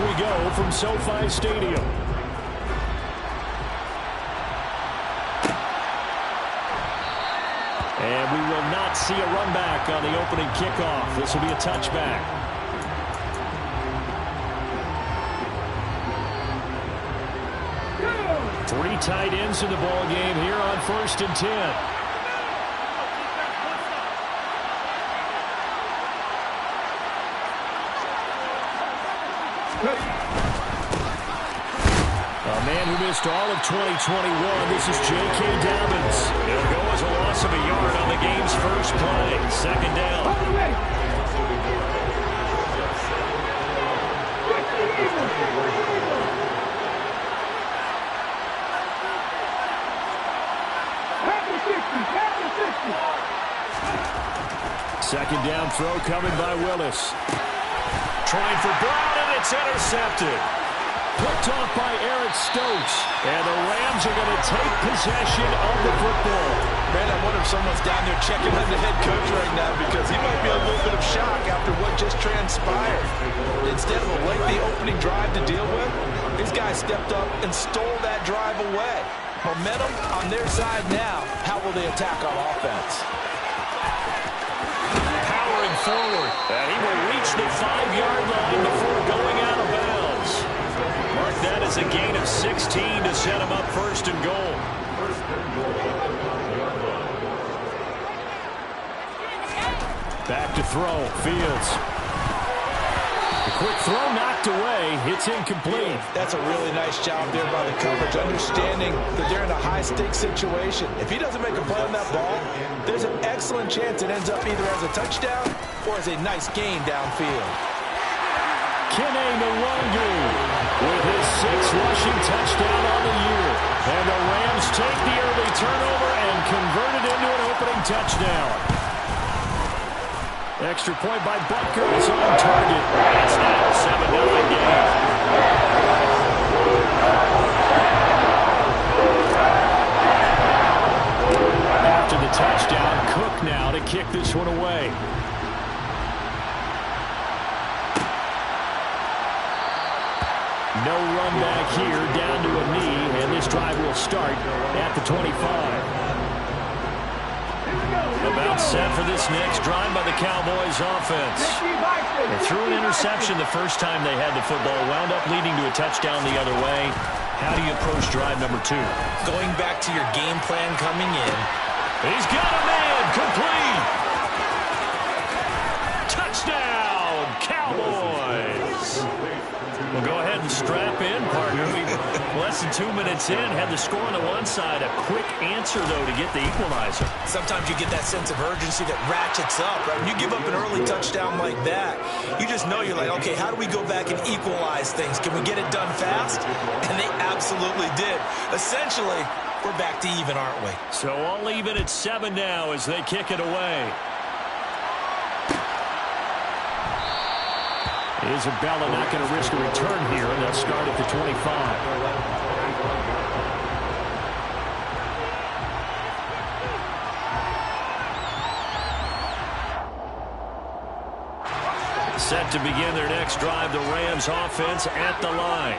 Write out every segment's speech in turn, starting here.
we go from SoFi Stadium. And we will not see a run back on the opening kickoff. This will be a touchback. Three tight ends in the ball game here on 1st and 10. A man who missed all of 2021. This is J.K. Dobbins. It'll go as a loss of a yard on the game's first play. 2nd down. Second down throw coming by Willis. Trying for Brown, and it's intercepted. Picked off by Eric Stokes. And the Rams are going to take possession of the football. Man, I wonder if someone's down there checking on the head coach right now, because he might be a little bit of shock after what just transpired. Instead of a lengthy opening drive to deal with, these guys stepped up and stole that drive away. Momentum on their side now. How will they attack on offense? Powering forward. And he will reach the 5-yard line before going out of bounds. Mark that as a gain of 16 to set him up 1st and goal. Back to throw. Fields. The quick throw knocked away. It's incomplete. That's a really nice job there by the coverage, understanding that they're in a high-stakes situation. If he doesn't make a play on that ball, there's an excellent chance it ends up either as a touchdown or as a nice gain downfield. Kene Nwangwu with his 6th rushing touchdown on the year. And the Rams take the early turnover and convert it into an opening touchdown. Extra point by Butker is on target. It's now a 7-0 game. After the touchdown, Cook now to kick this one away. No run back here, down to a knee, and this drive will start at the 25. About set for this next drive by the Cowboys offense. They threw an interception the first time they had the football, wound up leading to a touchdown the other way. How do you approach drive number 2? Going back to your game plan coming in. He's got a man, complete. Touchdown, Cowboys. Well, go ahead and strap in, partner. Less than 2 minutes in, had the score on the one side. A quick answer, though, to get the equalizer. Sometimes you get that sense of urgency that ratchets up, right? When you give up an early touchdown like that, you just know you're like, okay, how do we go back and equalize things? Can we get it done fast? And they absolutely did. Essentially, we're back to even, aren't we? So all even at 7 now as they kick it away. Isabella not going to risk a return here, and they'll start at the 25. Set to begin their next drive, the Rams offense at the line.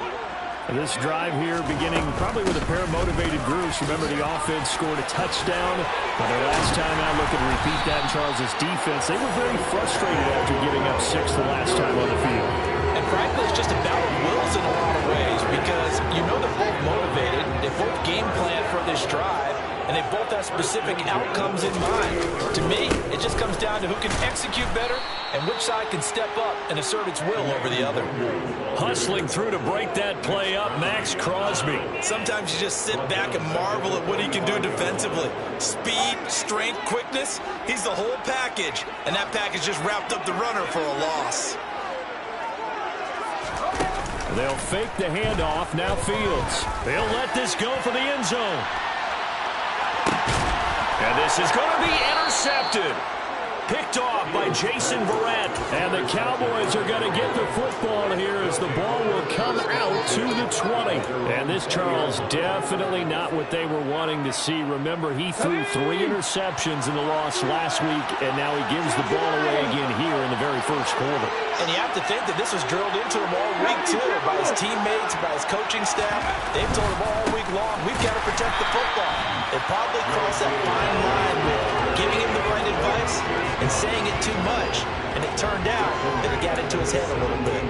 This drive here beginning probably with a pair of motivated groups. Remember, the offense scored a touchdown. But their last time out, looking to repeat that in Charles' defense. They were very frustrated after giving up 6 the last time on the field. And frankly, it's just a battle of wills in a lot of ways, because you know they're both motivated. They both game plan for this drive, and they both have specific outcomes in mind. To me, it just comes down to who can execute better and which side can step up and assert its will over the other. Hustling through to break that play up, Max Crosby. Sometimes you just sit back and marvel at what he can do defensively. Speed, strength, quickness, he's the whole package. And that package just wrapped up the runner for a loss. They'll fake the handoff. Now Fields. They'll let this go for the end zone. And this is going to be intercepted. Picked off by Jason Verrett. And the Cowboys are going to get the football here as the ball will come out to the 20. And this, Charles, definitely not what they were wanting to see. Remember, he threw 3 interceptions in the loss last week, and now he gives the ball away again here in the very very first quarter. And you have to think that this was drilled into him all week, too, by his teammates, by his coaching staff. They've told him all week long, we've got to protect the football. They probably crossed that fine line with giving him the right advice and saying it too much. And it turned out that it got into his head a little bit.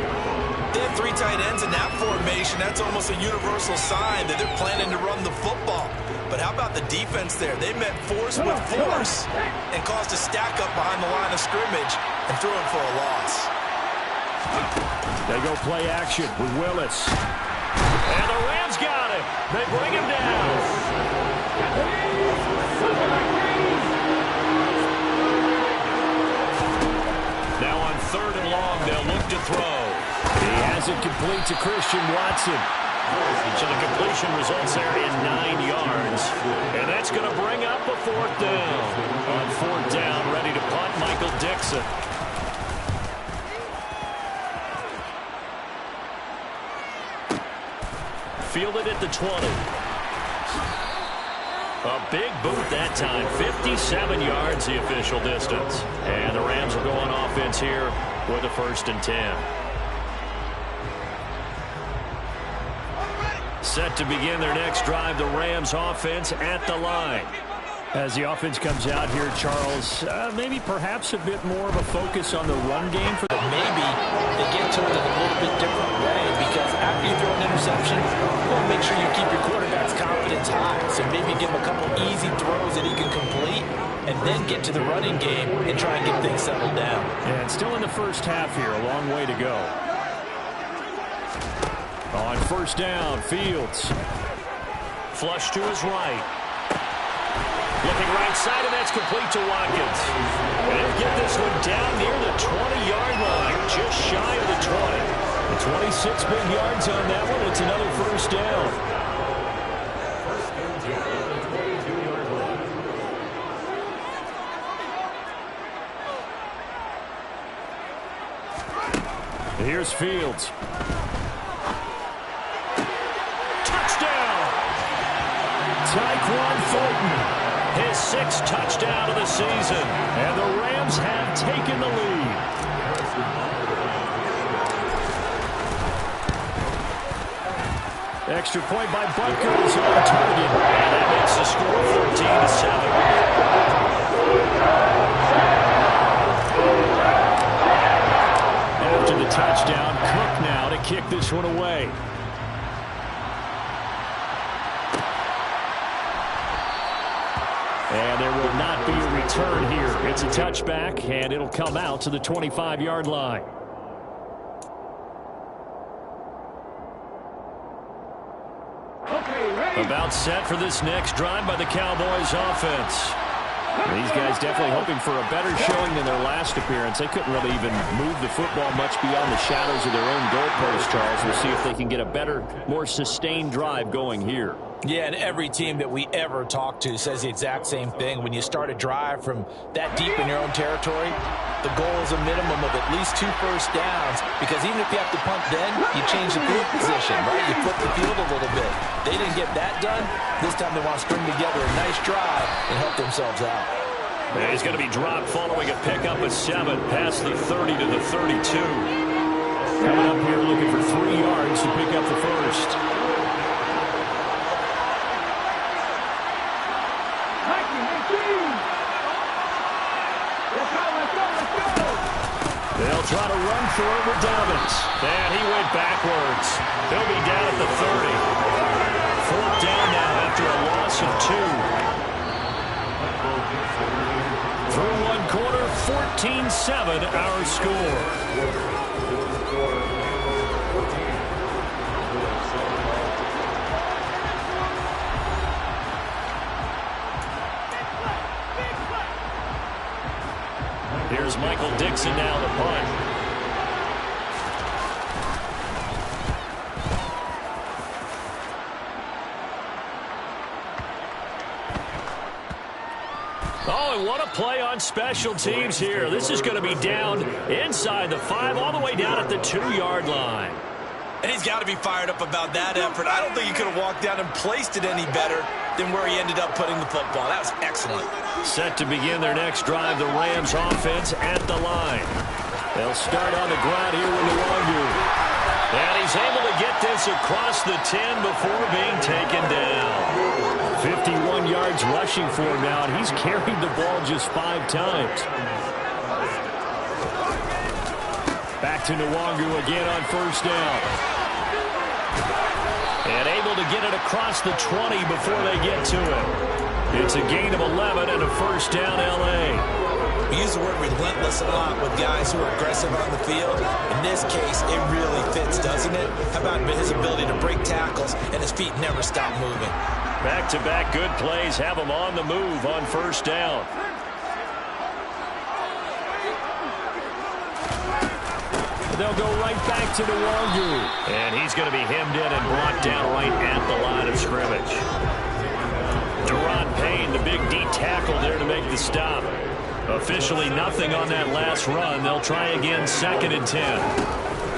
They have 3 tight ends in that formation. That's almost a universal sign that they're planning to run the football. But how about the defense there? They met force with force and caused a stack up behind the line of scrimmage and threw him for a loss. They go play action with Willis. And the Rams got him. They bring him down. Now on 3rd and long, they'll look to throw. He has it complete to Christian Watson. So the completion results there in 9 yards. And that's going to bring up a 4th down. On 4th down, ready to punt, Michael Dixon. Fielded at the 20. A big boot that time. 57 yards the official distance. And the Rams are going offense here with a 1st and 10. Set to begin their next drive, the Rams offense at the line. As the offense comes out here, Charles, maybe perhaps a bit more of a focus on the run game. Maybe they get to it in a little bit different way because after you throw an interception, you want to make sure you keep your quarterback's confidence high. So maybe give him a couple easy throws that he can complete and then get to the running game and try and get things settled down. And still in the first half here, a long way to go. On 1st down, Fields. Flush to his right. Looking right side, and that's complete to Watkins. And he'll get this one down near the 20-yard line, just shy of the 20. The 26 big yards on that one. It's another 1st down. Here's Fields. Tyquan Thornton, his 6th touchdown of the season, and the Rams have taken the lead. Extra point by Butker is on target, and that makes the score 14-7. After the touchdown, Cook now to kick this one away. And there will not be a return here. It's a touchback, and it'll come out to the 25-yard line. About set for this next drive by the Cowboys offense. These guys definitely hoping for a better showing than their last appearance. They couldn't really even move the football much beyond the shadows of their own goalpost, Charles. We'll see if they can get a better, more sustained drive going here. Yeah, and every team that we ever talk to says the exact same thing. When you start a drive from that deep in your own territory, the goal is a minimum of at least 2 first downs, because even if you have to punt then, you change the field position, right? You flip the field a little bit. They didn't get that done. This time they want to string together a nice drive and help themselves out. And he's going to be dropped following a pickup of 7 past the 30 to the 32. Coming up here looking for 3 yards to pick up the first. They'll try to run through it with Dobbins. And he went backwards. He'll be down at the 30. 4th down now after a loss of 2. Through 1 quarter, 14-7 our score. Here's Michael Dixon now to punt. Oh, and what a play on special teams here. This is going to be down inside the 5, all the way down at the 2-yard line. And he's got to be fired up about that effort. I don't think he could have walked down and placed it any better than where he ended up putting the football. That was excellent. Set to begin their next drive, the Rams offense at the line. They'll start on the ground here with Nwangu. And he's able to get this across the 10 before being taken down. 51 yards rushing for him now, and he's carried the ball just 5 times. Back to Nwangu again on first down. And able to get it across the 20 before they get to it. It's a gain of 11 and a first down, L.A. We use the word relentless a lot with guys who are aggressive on the field. In this case, it really fits, doesn't it? How about his ability to break tackles and his feet never stop moving? Back-to-back good plays have him on the move on first down. They'll go right back to Nwangu. And he's going to be hemmed in and brought down right at the line of scrimmage. Deron Payne, the big D tackle there to make the stop. Officially nothing on that last run. They'll try again, 2nd and 10.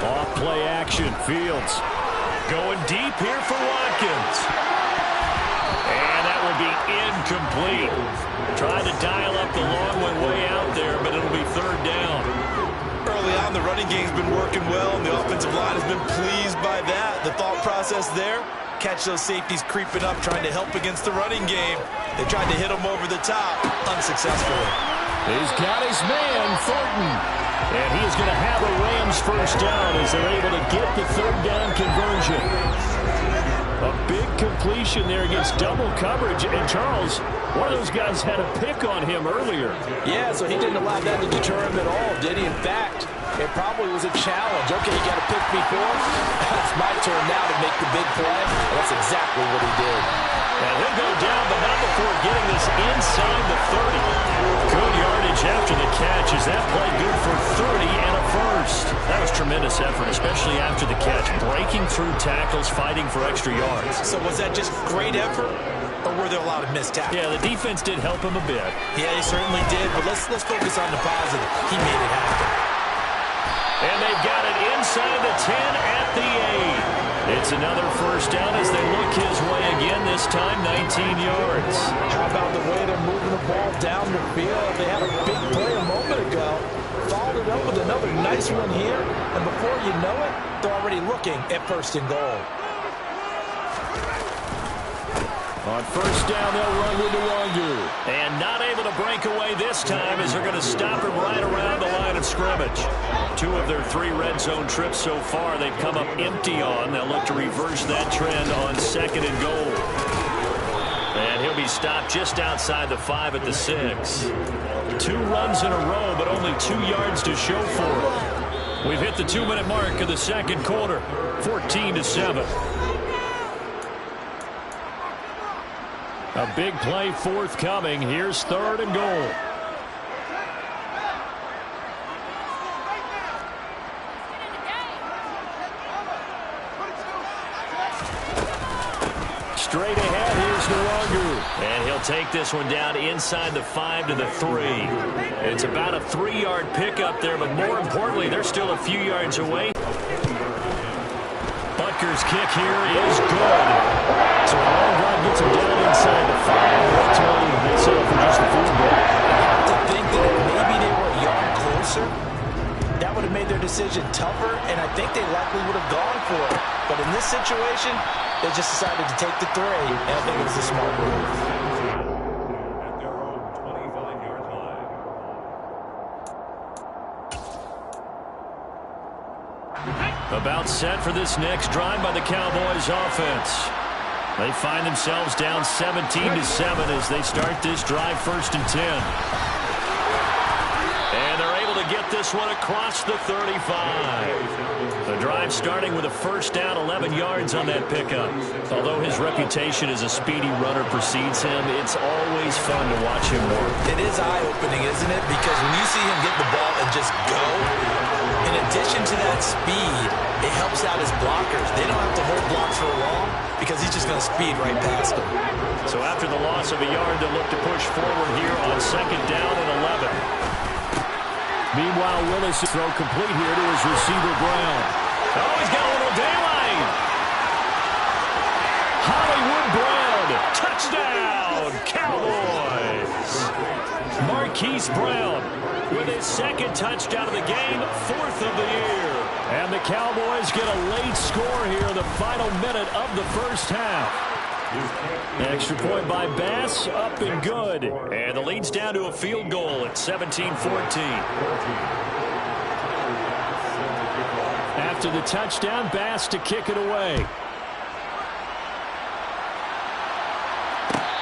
Off play action, Fields. Going deep here for Watkins. And that will be incomplete. Trying to dial up the long one way out there, but it'll be 3rd down. Early on, the running game's been working well, and the offensive line has been pleased by that. The thought process there, catch those safeties creeping up, trying to help against the running game. They tried to hit them over the top, unsuccessfully. He's got his man, Thornton. And he is going to have a Rams first down as they're able to get the 3rd down conversion. A big completion there against double coverage. And Charles, one of those guys had a pick on him earlier. Yeah, so he didn't allow that to deter him at all, did he? In fact, it probably was a challenge. Okay, you got to pick me fourth. It's my turn now to make the big play. And that's exactly what he did. And he'll go down, but not before getting this inside the 30. Good yardage after the catch. Is that play good for 30 and a first? That was tremendous effort, especially after the catch. Breaking through tackles, fighting for extra yards. So was that just great effort, or were there a lot of missed tackles? Yeah, the defense did help him a bit. Yeah, he certainly did, but let's focus on the positive. He made it happen. And they've got it inside the 10 at the 8. It's another first down as they look his way again, this time 19 yards. How about the way they're moving the ball down the field? They had a big play a moment ago. Followed it up with another nice one here. And before you know it, they're already looking at 1st and goal. On first down, they'll run with Nwangu. And not able to break away this time as they're going to stop him right around the line of scrimmage. 2 of their 3 red zone trips so far, they've come up empty on. They'll look to reverse that trend on 2nd and goal. And he'll be stopped just outside the 5 at the 6. 2 runs in a row, but only 2 yards to show for him. We've hit the 2-minute mark of the 2nd quarter, 14-7. A big play forthcoming. Here's 3rd and goal. Straight ahead, here's Nwangu. And he'll take this one down inside the 5 to the 3. It's about a 3-yard pickup there, but more importantly, they're still a few yards away. Butker's kick here is good. So a long drive gets him down inside the 5. Ultimately, they settle for just the field goal. I have to think that if maybe they were a yard closer, that would have made their decision tougher, and I think they likely would have gone for it. But in this situation, they just decided to take the 3, and I think it was a smart move. At their own 25-yard line. About set for this next drive by the Cowboys offense. They find themselves down 17-7 as they start this drive 1st and 10. And they're able to get this one across the 35. The drive starting with a first down, 11 yards on that pickup. Although his reputation as a speedy runner precedes him, it's always fun to watch him work. It is eye-opening, isn't it? Because when you see him get the ball and just go, in addition to that speed, it helps out his blockers. They don't have to hold blocks for long because he's just going to speed right past them. So after the loss of a yard, they'll look to push forward here on 2nd down and 11. Meanwhile, Willis throw complete here to his receiver, Brown. Oh, he's got a little daylight. Hollywood Brown, touchdown, Cowboys. Marquise Brown with his second touchdown of the game, 4th of the year. And the Cowboys get a late score here in the final minute of the first half. Extra point by Bass, up and good. And the lead's down to a field goal at 17-14. After the touchdown, Bass to kick it away.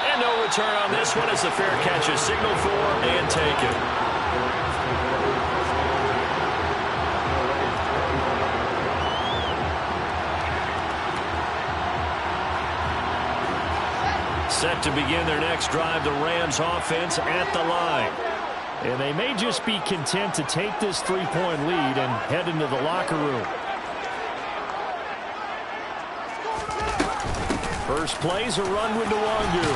And no return on this one as the fair catch is signaled for and taken. Set to begin their next drive, the Rams offense at the line. And they may just be content to take this 3-point lead and head into the locker room. First play's a run with Nwangu.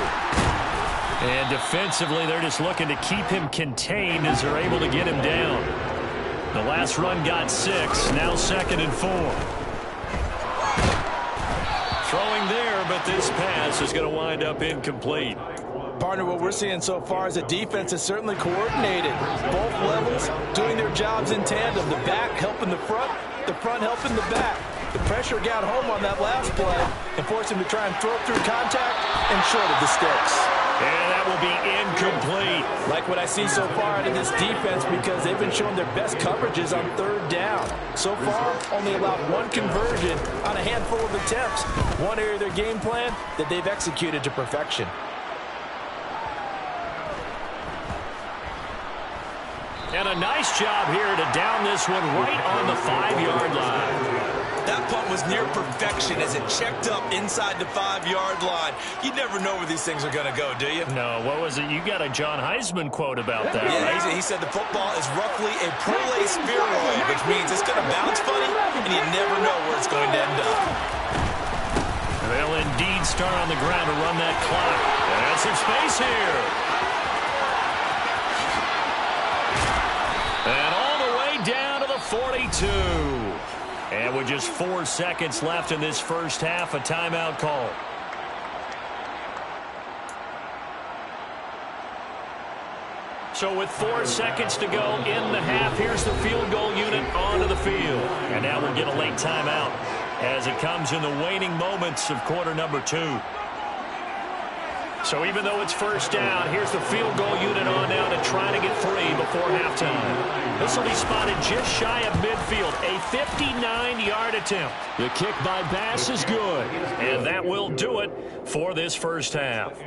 And defensively, they're just looking to keep him contained as they're able to get him down. The last run got 6, now 2nd and 4. Throwing there, but this pass is going to wind up incomplete. Partner, what we're seeing so far is the defense is certainly coordinated. Both levels doing their jobs in tandem. The back helping the front helping the back. The pressure got home on that last play and forced him to try and throw through contact and short of the sticks. And that will be incomplete. Like what I see so far out of this defense because they've been showing their best coverages on 3rd down. So far, only allowed 1 conversion on a handful of attempts. One area of their game plan that they've executed to perfection. And a nice job here to down this one right on the 5-yard line. That punt was near perfection as it checked up inside the 5-yard line. You never know where these things are going to go, do you? No, what was it? You got a John Heisman quote about that, yeah, right? He said the football is roughly a prolate spheroid, which means it's going to bounce funny, and you never know where it's going to end up. They'll indeed start on the ground to run that clock. And some space here. And all the way down to the 42. And with just 4 seconds left in this first half, a timeout call. So with 4 seconds to go in the half, here's the field goal unit onto the field. And now we'll get a late timeout as it comes in the waning moments of quarter number 2. So even though it's first down, here's the field goal unit on now to try to get 3 before halftime. This will be spotted just shy of midfield, a 59-yard attempt. The kick by Bass is good, and that will do it for this first half.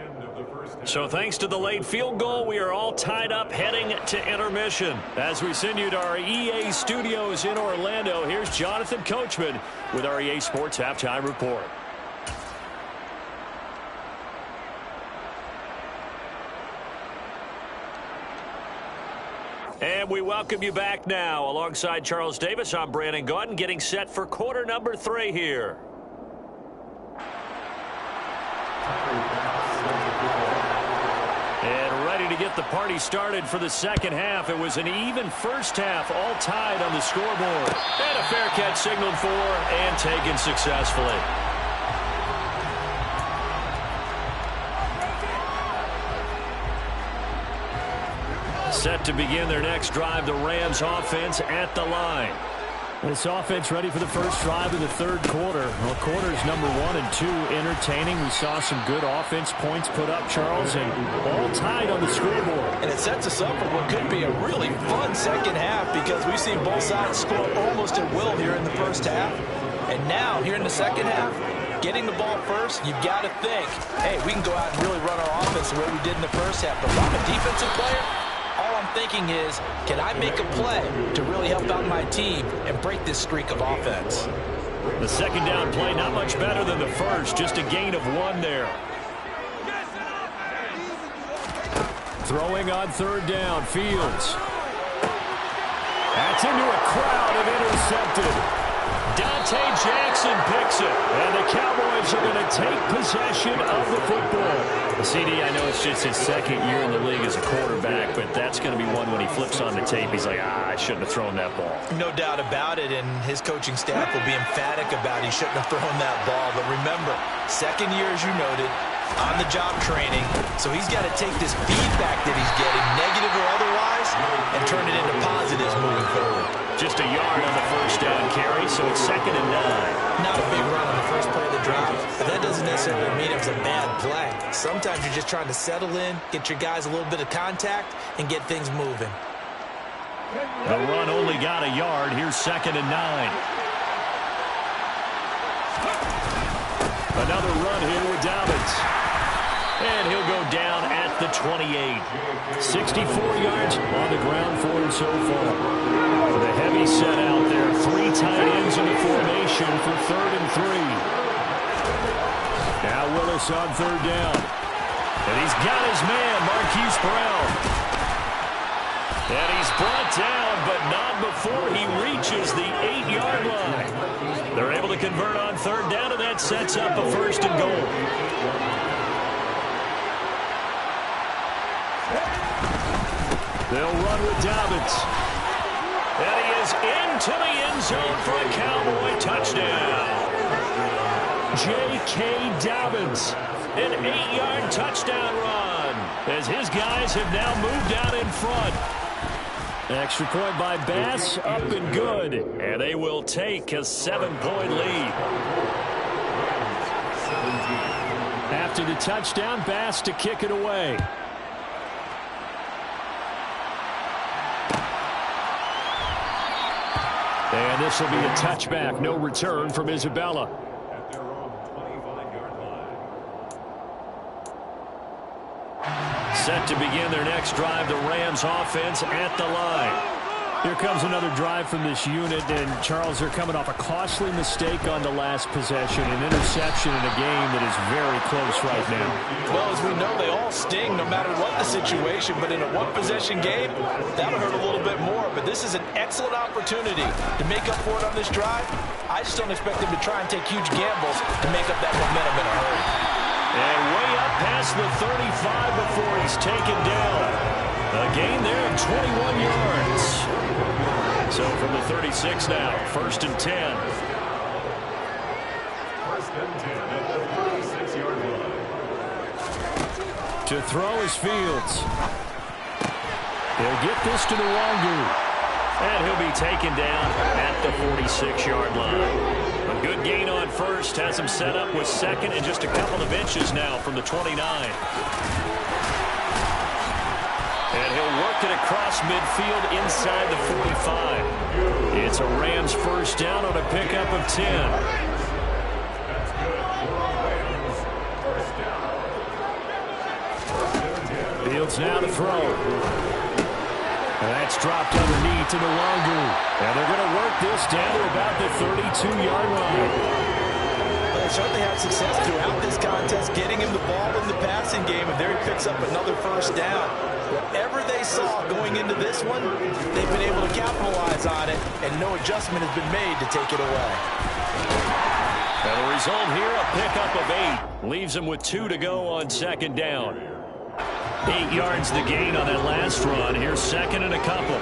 So thanks to the late field goal, we are all tied up heading to intermission. As we send you to our EA studios in Orlando, here's Jonathan Coachman with our EA Sports Halftime Report. And we welcome you back now. Alongside Charles Davis, I'm Brandon Gaudin, getting set for quarter number 3 here. And ready to get the party started for the second half. It was an even first half, all tied on the scoreboard. And a fair catch signaled for and taken successfully. Set to begin their next drive, the Rams offense at the line. This offense ready for the first drive of the 3rd quarter. Well, quarters number 1 and 2 entertaining. We saw some good offense points put up, Charles, and all tied on the scoreboard. And it sets us up for what could be a really fun second half because we've seen both sides score almost at will here in the first half. And now, here in the second half, getting the ball first, you've got to think, hey, we can go out and really run our offense the way we did in the first half. But if I'm a defensive player, all I'm thinking is, can I make a play to really help out my team and break this streak of offense? The second down play, not much better than the first, just a gain of 1 there. Throwing on 3rd down, Fields. That's into a crowd and intercepted. Dante Jackson picks it, and the Cowboys are going to take possession of the football. CD, I know it's just his 2nd year in the league as a quarterback, but that's going to be one when he flips on the tape. He's like, I shouldn't have thrown that ball. No doubt about it, and his coaching staff will be emphatic about he shouldn't have thrown that ball. But remember, 2nd year, as you noted, on-the-job training, so he's got to take this feedback that he's getting, negative or otherwise, and turn it into positives moving forward. Just a yard on the first down carry, so it's 2nd and 9. Not a big run on the first play of the drive, but that doesn't necessarily mean it was a bad play. Sometimes you're just trying to settle in, get your guys a little bit of contact, and get things moving. The run only got a yard. Here's 2nd and 9. Another run here with Dobbins. And he'll go down at the 28. 64 yards on the ground for him so far. The heavy set out there. 3 tight ends in the formation for 3rd and 3. Now Willis on 3rd down. And he's got his man, Marquise Brown. And he's brought down, but not before he reaches the 8-yard line. They're able to convert on 3rd down, and that sets up a 1st and goal. They'll run with Dobbins. And he is into the end zone for a Cowboy touchdown. J.K. Dobbins, an 8-yard touchdown run, as his guys have now moved out in front. Extra point by Bass, up and good. And they will take a 7-point lead. After the touchdown, Bass to kick it away. And this will be a touchback. No return from Isabella. Set to begin their next drive, the Rams offense at the line. Here comes another drive from this unit, and Charles, they're coming off a costly mistake on the last possession, an interception in a game that is very close right now. Well, as we know, they all sting no matter what the situation, but in a one-possession game, that'll hurt a little bit more. But this is an excellent opportunity to make up for it on this drive. I just don't expect them to try and take huge gambles to make up that momentum in a hurry. And way up past the 35 before he's taken down. A gain there of 21 yards. So from the 36 now, 1st and 10. 1st and 10 at the 36-yard line. To throw is Fields. He'll get this to Nwangu. And he'll be taken down at the 46-yard line. A good gain on 1st, has him set up with 2nd and just a couple of inches now from the 29. And he'll work it across midfield inside the 45. It's a Rams 1st down on a pickup of 10. Fields now to throw. And that's dropped underneath to Nwangu. And they're going to work this down to about the 32-yard line. They certainly had success throughout this contest, getting him the ball in the passing game, and there he picks up another 1st down. Whatever they saw going into this one, they've been able to capitalize on it, and no adjustment has been made to take it away. And the result here, a pickup of 8. Leaves them with 2 to go on 2nd down. 8 yards the gain on that last run. Here's 2nd and a couple.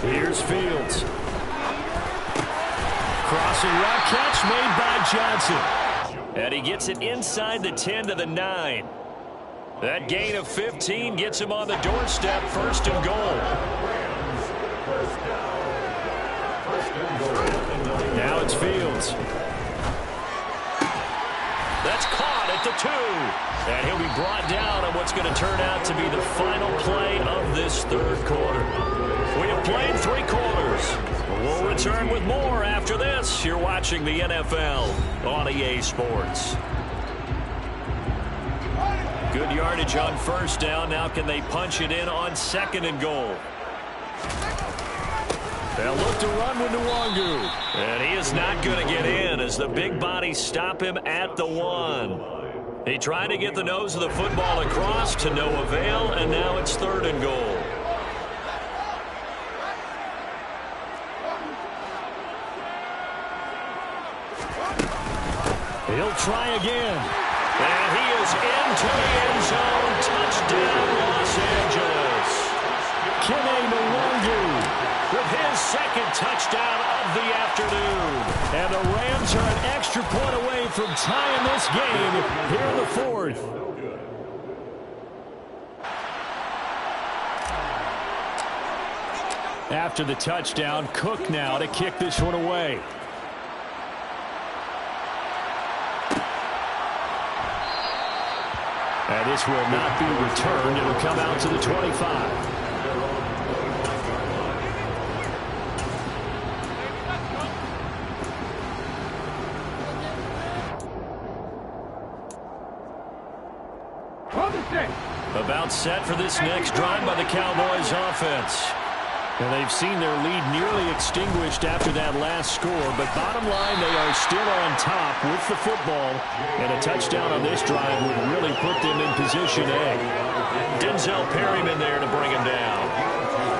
Here's Fields. Crossing route catch made by Johnson. And he gets it inside the 10 to the 9. That gain of 15 gets him on the doorstep, 1st and goal. Now it's Fields. That's caught at the 2. And he'll be brought down on what's going to turn out to be the final play of this 3rd quarter. We have played 3 quarters. We'll return with more after this. You're watching the NFL on EA Sports. Good yardage on 1st down. Now can they punch it in on 2nd and goal? They'll look to run with Nwangu. And he is not going to get in as the big bodies stop him at the 1. He tried to get the nose of the football across to no avail, and now it's 3rd and goal. He'll try again. And he is into the end zone. Touchdown, Los Angeles. Kene Nwangu with his second touchdown of the afternoon. And the Rams are an extra point away from tying this game here in the fourth. After the touchdown, Cook now to kick this one away. And this will not be returned. It'll come out to the 25. About set for this next drive by the Cowboys offense. And they've seen their lead nearly extinguished after that last score. But bottom line, they are still on top with the football. And a touchdown on this drive would really put them in position A. Denzel Perryman there to bring him down.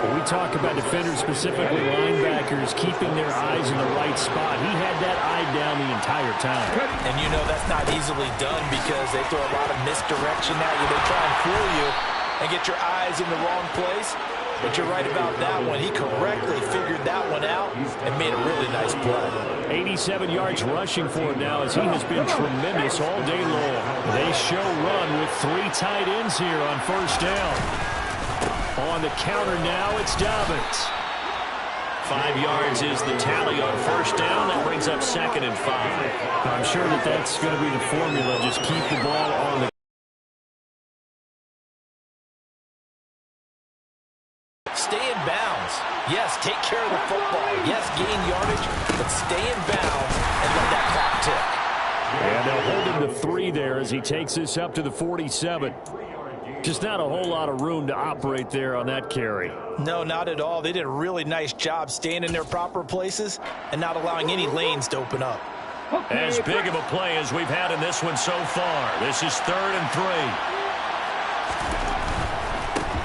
When we talk about defenders, specifically linebackers, keeping their eyes in the right spot, he had that eye down the entire time. And you know that's not easily done because they throw a lot of misdirection at you. They try and fool you and get your eyes in the wrong place. But you're right about that one. He correctly figured that one out and made a really nice play. 87 yards rushing for him now as he has been tremendous all day long. They show run with 3 tight ends here on first down. On the counter now, it's Dobbins. 5 yards is the tally on first down. That brings up 2nd and 5. I'm sure that that's going to be the formula. Just keep the ball on the stay in bounds. Yes, take care of the football. Yes, gain yardage, but stay in bounds and let that clock tick. And they'll hold him to 3 there as he takes this up to the 47. Just not a whole lot of room to operate there on that carry. No, not at all. They did a really nice job staying in their proper places and not allowing any lanes to open up. As big of a play as we've had in this one so far. This is 3rd and 3.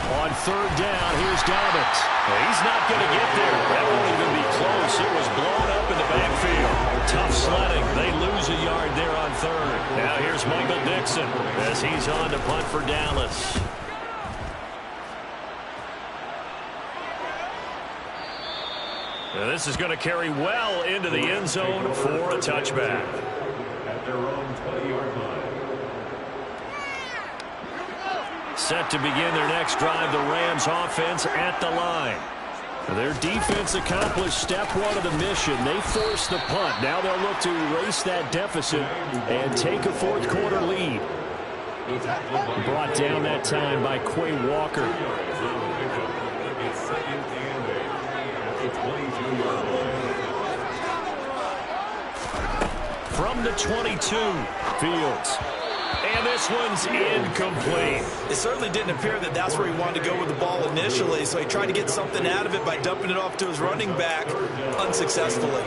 On 3rd down, here's Dobbins. He's not going to get there. That won't even be close. It was blown up in the backfield. Tough sledding. They lose a yard there on 3rd. Now here's Michael Dixon as he's on to punt for Dallas. Now this is going to carry well into the end zone for a touchback. At their own 20-yard line. Set to begin their next drive, the Rams offense at the line. Their defense accomplished step 1 of the mission. They forced the punt. Now they'll look to erase that deficit and take a 4th quarter lead. Brought down that time by Quay Walker. It's 2nd and 8 at the 22-yard line. From the 22, Fields. And this one's incomplete. It certainly didn't appear that that's where he wanted to go with the ball initially, so he tried to get something out of it by dumping it off to his running back unsuccessfully.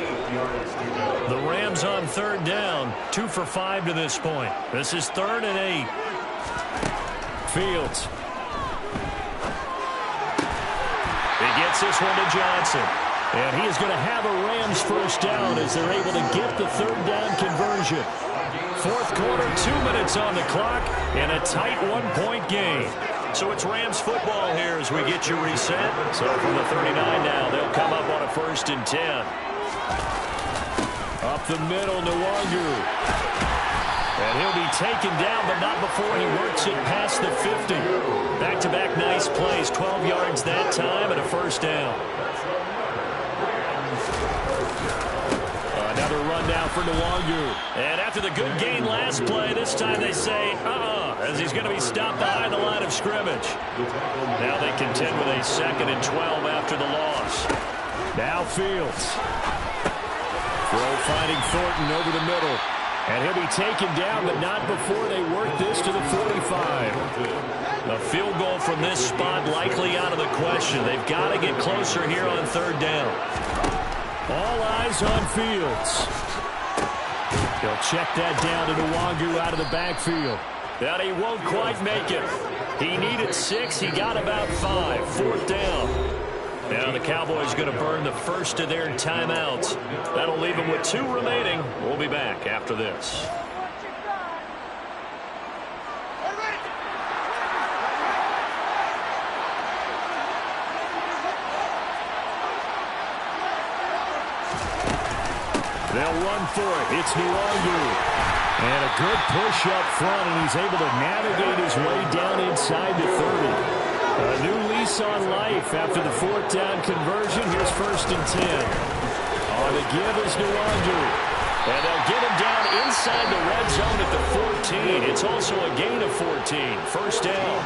The Rams on 3rd down, 2 for 5 to this point. This is 3rd and 8. Fields. He gets this one to Johnson. And he is going to have a Rams first down as they're able to get the 3rd down conversion. 4th quarter, 2 minutes on the clock, and a tight 1-point game. So it's Rams football here as we get you reset. So from the 39 now, they'll come up on a 1st and 10. Up the middle, Nwangu. And he'll be taken down, but not before he works it past the 50. Back-to-back nice plays, 12 yards that time, and a 1st down. Another run down for Nwangu. And after the good gain last play, this time they say, as he's going to be stopped behind the line of scrimmage. Now they contend with a 2nd and 12 after the loss. Now Fields. Throw finding Thornton over the middle. And he'll be taken down, but not before they work this to the 45. A field goal from this spot likely out of the question. They've got to get closer here on 3rd down. All eyes on Fields. He'll check that down to Nwangu out of the backfield. But he won't quite make it. He needed 6. He got about 5. 4th down. Now the Cowboys going to burn the first of their timeouts. That'll leave them with 2 remaining. We'll be back after this. They'll run for it. It's Nwangwu. And a good push up front, and he's able to navigate his way down inside the 30. A new lease on life after the fourth down conversion. Here's 1st and 10. On the give is Nwangwu. And they'll get him down inside the red zone at the 14. It's also a gain of 14. First down.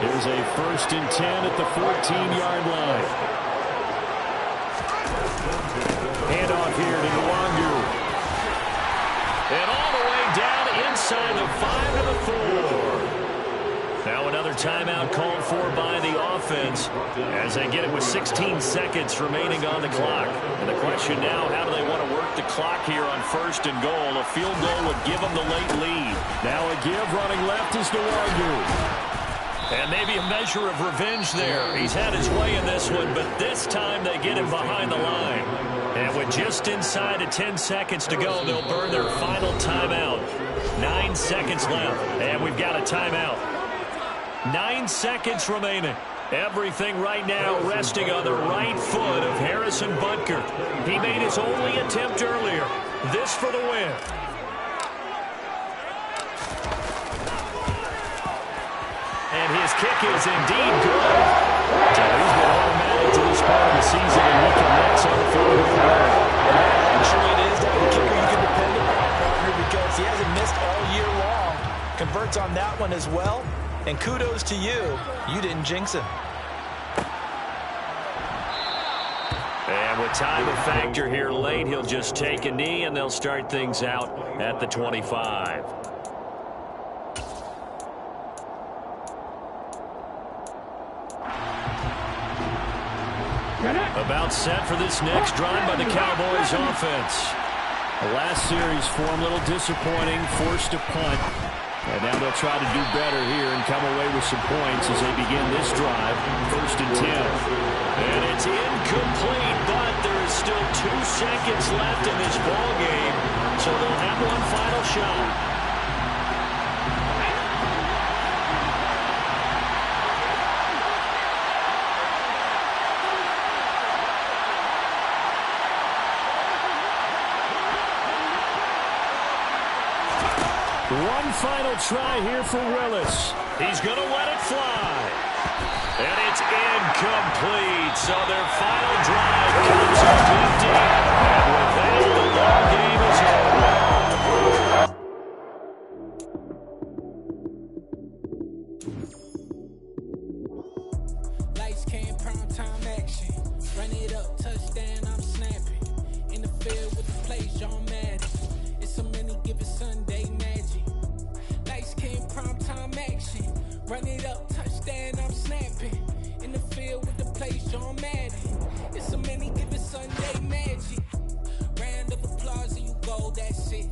Here's a 1st and 10 at the 14-yard line. Handoff here to Nwangwu. And all the way down inside the 5 to the 4. Now another timeout called for by the offense as they get it with 16 seconds remaining on the clock. And the question now, how do they want to work the clock here on 1st and goal? A field goal would give them the late lead. Now a give running left is Nwangwu. And maybe a measure of revenge there. He's had his way in this one, but this time they get him behind the line. And with just inside of 10 seconds to go, they'll burn their final timeout. 9 seconds left, and we've got a timeout. 9 seconds remaining. Everything right now resting on the right foot of Harrison Butker. He made his only attempt earlier. This for the win. And his kick is indeed good. So he's been automatic to this part of the season, and he connects on the field with power. Actually, it is that the kicker you can depend upon, partner, because he hasn't missed all year long. Converts on that one as well. And kudos to you. You didn't jinx him. And with time a factor here late, he'll just take a knee, and they'll start things out at the 25. About set for this next drive by the Cowboys offense. The last series form a little disappointing, forced to punt. And now they'll try to do better here and come away with some points as they begin this drive. 1st and 10. And it's incomplete, but there is still 2 seconds left in this ball game. So they'll have one final shot. One final try here for Willis. He's going to let it fly. And it's incomplete. So their final drive comes up empty. And with that, the long game is over. Lights came, prime time action. Run it up, touchdown, I'm snapping. In the field with the play, John Madden. It's so many given Sunday magic. Lights came, prime time action. Run it up, touchdown, I'm snapping. In the field with the play, John Madden. It's so many given Sunday magic. Round of applause and you go, that's it.